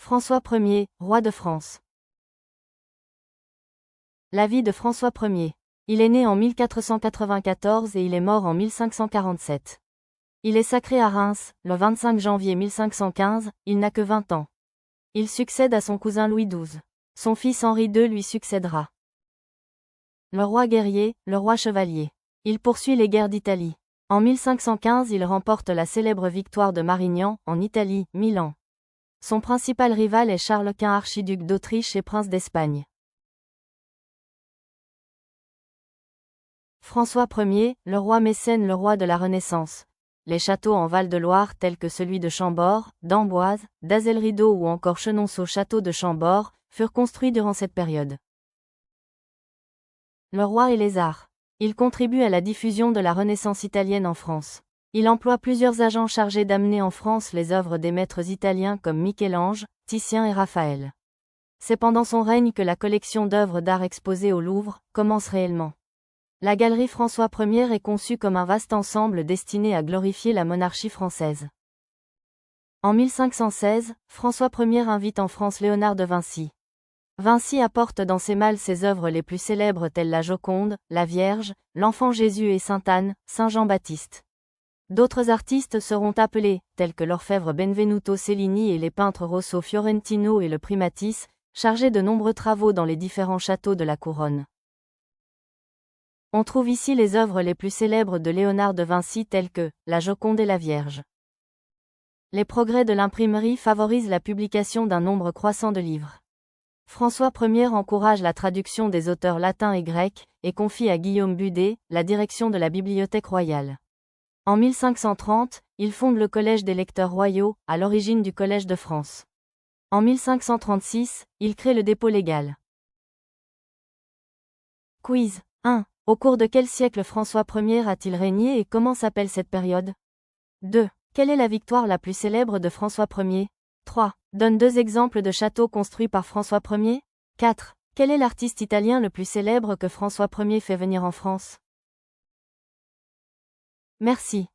François Ier, roi de France. La vie de François Ier. Il est né en 1494 et il est mort en 1547. Il est sacré à Reims, le 25 janvier 1515, il n'a que 20 ans. Il succède à son cousin Louis XII. Son fils Henri II lui succédera. Le roi guerrier, le roi chevalier. Il poursuit les guerres d'Italie. En 1515 il remporte la célèbre victoire de Marignan, en Italie, Milan. Son principal rival est Charles Quint, archiduc d'Autriche et prince d'Espagne. François Ier, le roi mécène, le roi de la Renaissance. Les châteaux en Val-de-Loire tels que celui de Chambord, d'Amboise, d'Azel-Rideau ou encore Chenonceau château de Chambord, furent construits durant cette période. Le roi et les arts. Il contribue à la diffusion de la Renaissance italienne en France. Il emploie plusieurs agents chargés d'amener en France les œuvres des maîtres italiens comme Michel-Ange, Titien et Raphaël. C'est pendant son règne que la collection d'œuvres d'art exposée au Louvre commence réellement. La galerie François Ier est conçue comme un vaste ensemble destiné à glorifier la monarchie française. En 1516, François Ier invite en France Léonard de Vinci. Vinci apporte dans ses malles ses œuvres les plus célèbres telles la Joconde, la Vierge, l'Enfant Jésus et Sainte Anne, Saint Jean-Baptiste. D'autres artistes seront appelés, tels que l'orfèvre Benvenuto Cellini et les peintres Rosso Fiorentino et le Primatis, chargés de nombreux travaux dans les différents châteaux de la couronne. On trouve ici les œuvres les plus célèbres de Léonard de Vinci telles que la Joconde et la Vierge. Les progrès de l'imprimerie favorisent la publication d'un nombre croissant de livres. François Ier encourage la traduction des auteurs latins et grecs, et confie à Guillaume Budet la direction de la Bibliothèque royale. En 1530, il fonde le Collège des lecteurs royaux, à l'origine du Collège de France. En 1536, il crée le dépôt légal. Quiz 1. Au cours de quel siècle François Ier a-t-il régné et comment s'appelle cette période? 2. Quelle est la victoire la plus célèbre de François Ier? 3. Donne 2 exemples de châteaux construits par François Ier. 4. Quel est l'artiste italien le plus célèbre que François Ier fait venir en France? Merci.